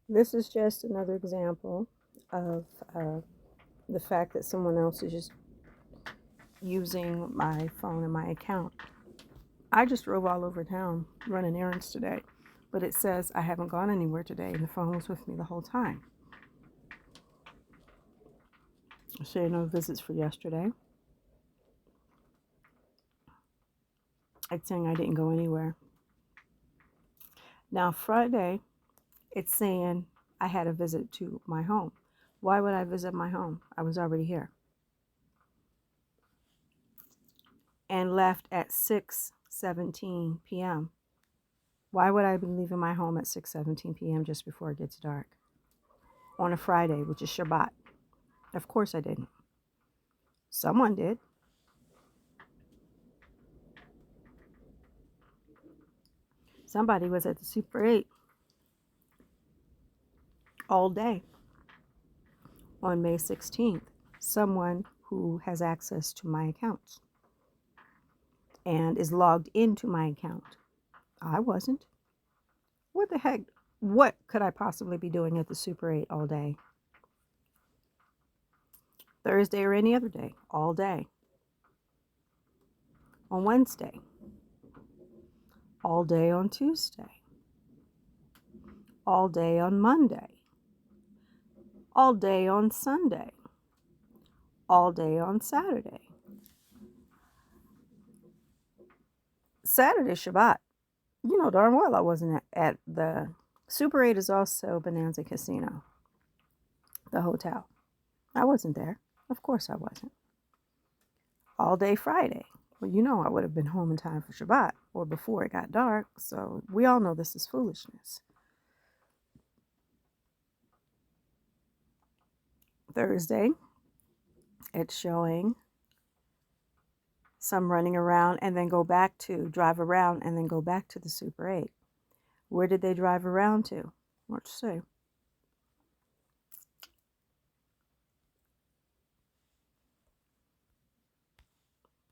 This is just another example of the fact that someone else is just using my phone and my account. I just drove all over town running errands today, but it says I haven't gone anywhere today and the phone was with me the whole time. So no visits for yesterday. It's saying I didn't go anywhere. Now Friday, it's saying I had a visit to my home. Why would I visit my home? I was already here. And left at 6:17 p.m. Why would I be leaving my home at 6:17 p.m. just before it gets dark? On a Friday, which is Shabbat. Of course I didn't. Someone did. Somebody was at the Super 8 all day on May 16th. Someone who has access to my accounts and is logged into my account. I wasn't. What the heck? What could I possibly be doing at the Super 8 all day? Thursday or any other day, all day. On Wednesday, all day on Tuesday, all day on Monday, all day on Sunday, all day on Saturday. Saturday, Shabbat. You know darn well I wasn't at the Super 8 is also Bonanza Casino, the hotel. I wasn't there. Of course I wasn't. All day Friday. Well, you know I would have been home in time for Shabbat or before it got dark, so we all know this is foolishness. Thursday, it's showing some running around and then drive around and then go back to the Super 8. Where did they drive around to? Let's see.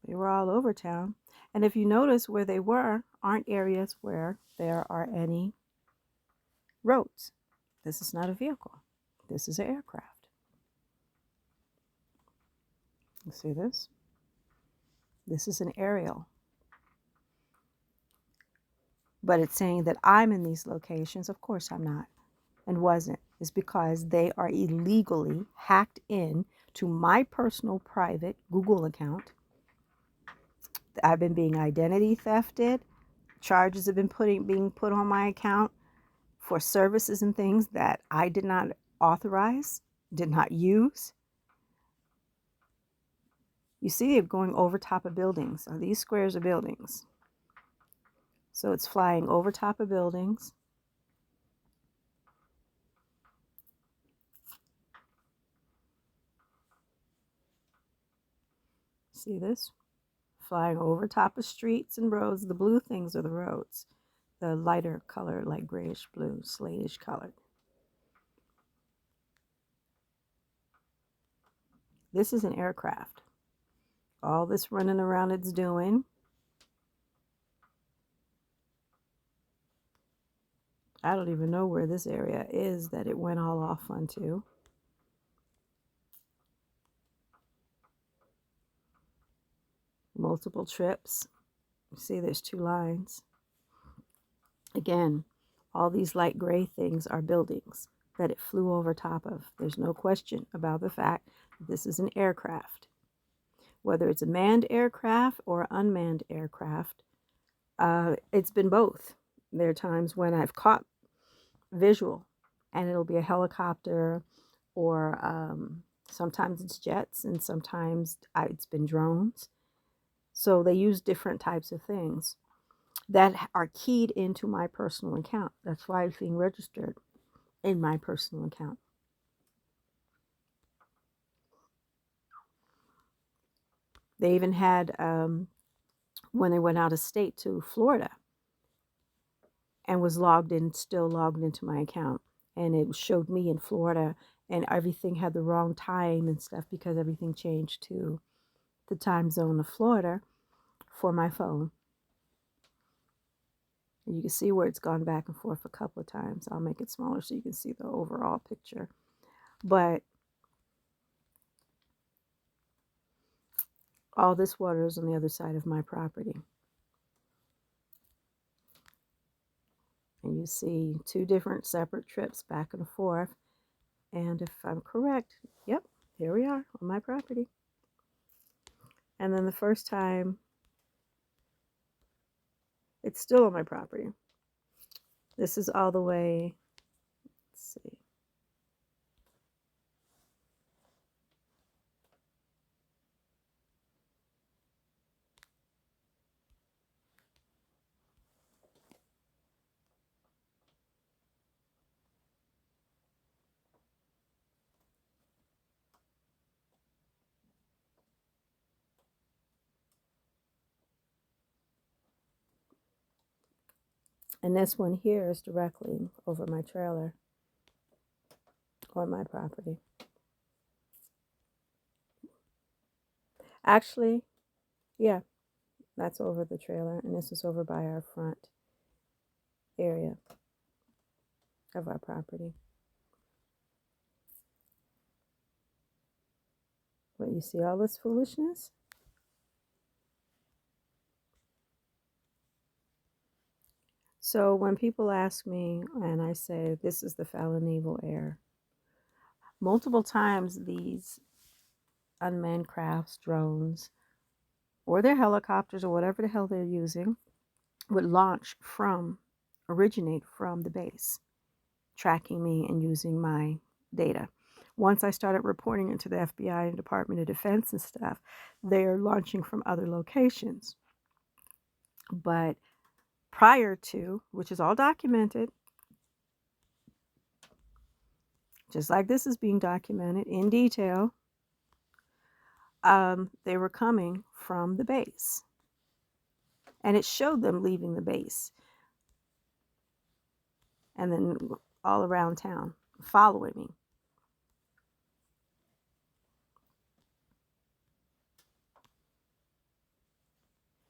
They were all over town. And if you notice where they were, aren't areas where there are any roads. This is not a vehicle. This is an aircraft. You see this? This is an aerial. But it's saying that I'm in these locations. Of course I'm not and wasn't. It's because they are illegally hacked in to my personal private Google account. I've been being identity thefted. Charges have been being put on my account for services and things that I did not authorize, did not use. You see it going over top of buildings. Now, these squares are buildings. So it's flying over top of buildings. See this? Flying over top of streets and roads. The blue things are the roads. The lighter color, like grayish blue, slatish colored. This is an aircraft. All this running around it's doing. I don't even know where this area is that it went all off onto. Multiple trips. You see there's two lines. Again, all these light gray things are buildings that it flew over top of. There's no question about the fact that this is an aircraft. Whether it's a manned aircraft or unmanned aircraft, it's been both. There are times when I've caught visual and it'll be a helicopter or sometimes it's jets and sometimes it's been drones. So they use different types of things that are keyed into my personal account. That's why it's being registered in my personal account. They even had, when they went out of state to Florida and was still logged into my account. And it showed me in Florida and everything had the wrong time and stuff because everything changed to the time zone of Florida for my phone. And you can see where it's gone back and forth a couple of times. I'll make it smaller so you can see the overall picture. But all this water is on the other side of my property. And you see two different separate trips back and forth. And if I'm correct, yep, here we are on my property. And then the first time, it's still on my property. This is all the way, let's see. And this one here is directly over my trailer on my property. Actually, yeah, that's over the trailer, and this is over by our front area of our property. But you see all this foolishness? So when people ask me, and I say, this is the Fallon Naval Air, multiple times these unmanned crafts, drones, or their helicopters, or whatever the hell they're using, would originate from the base, tracking me and using my data. Once I started reporting it to the FBI and Department of Defense and stuff, they're launching from other locations. But prior to, which is all documented, just like this is being documented in detail, they were coming from the base. And it showed them leaving the base. And then all around town, following me.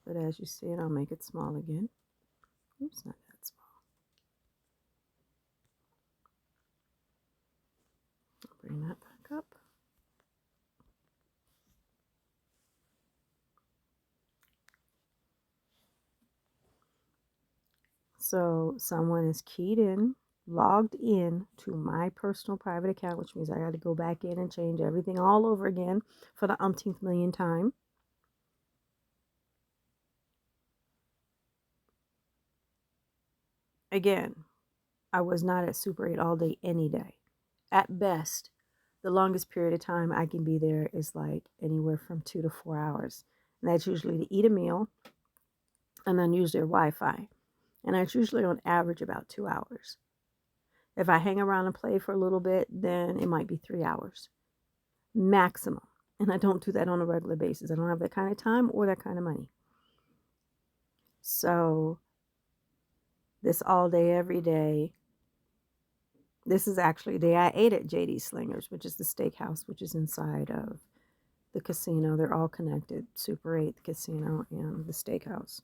But as you see it, I'll make it small again. Oops, not that small. I'll bring that back up. So someone is keyed in, logged in to my personal private account, which means I got to go back in and change everything all over again for the umpteenth million time. Again, I was not at Super 8 all day, any day. At best, the longest period of time I can be there is like anywhere from 2 to 4 hours. And that's usually to eat a meal and then use their Wi-Fi. And that's usually on average about 2 hours. If I hang around and play for a little bit, then it might be 3 hours maximum. And I don't do that on a regular basis. I don't have that kind of time or that kind of money. So this all day, every day, this is actually a day I ate at JD Slingers, which is the steakhouse, which is inside of the casino. They're all connected, Super 8, the casino, and the steakhouse.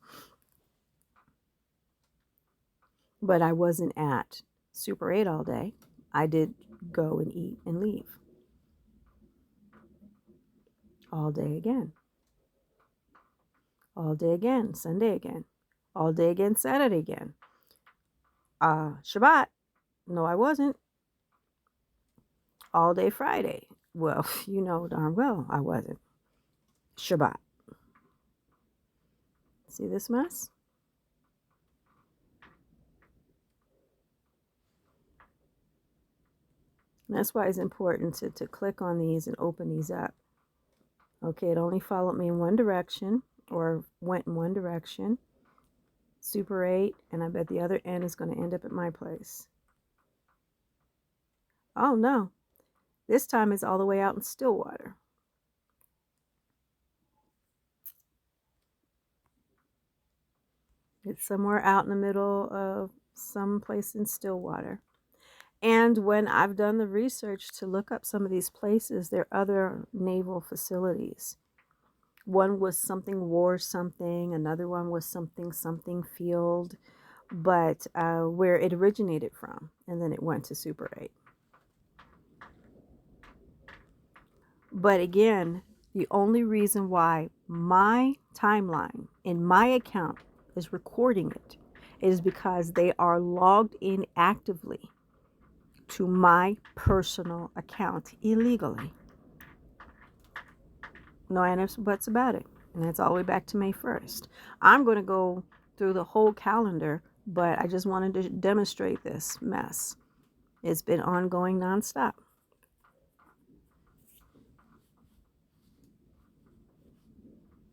But I wasn't at Super 8 all day. I did go and eat and leave. All day again. All day again, Sunday again. All day again, Saturday again. Shabbat. No, I wasn't. All day Friday. Well, you know darn well I wasn't. Shabbat. See this mess? And that's why it's important to click on these and open these up. Okay, it only followed me in one direction, or went in one direction. Super 8, and I bet the other end is going to end up at my place. Oh no, this time it's all the way out in Stillwater. It's somewhere out in the middle of some place in Stillwater. And when I've done the research to look up some of these places, there are other naval facilities. One was something war something, another one was something field, but where it originated from, and then it went to Super 8. But again, the only reason why my timeline in my account is recording it is because they are logged in actively to my personal account illegally. No ifs, buts about it. And that's all the way back to May 1st. I'm going to go through the whole calendar, but I just wanted to demonstrate this mess. It's been ongoing nonstop.